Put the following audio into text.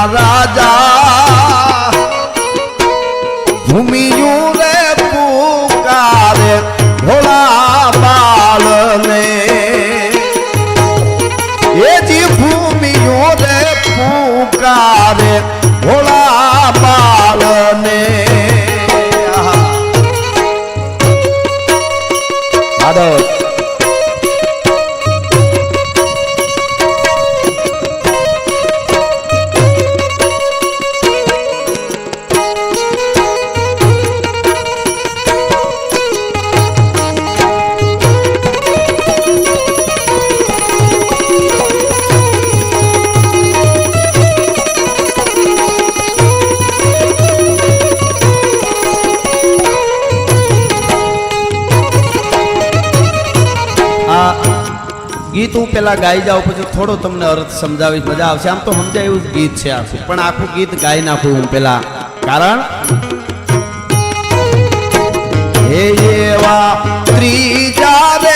રાજા ભૂમિયું રે પુકારે ભોળા બાળને એ જી ભૂમિયું રે પુકારે ભોળા બાળને ગીત હું પેલા ગાઈ જાઉં પછી થોડો તમને અર્થ સમજાવીશ મજા આવશે આમ તો સમજાય એવું ગીત છે આખું પણ આખું ગીત ગાઈ નાખું હું પેલા કારણ હે એવા ત્રીજા રે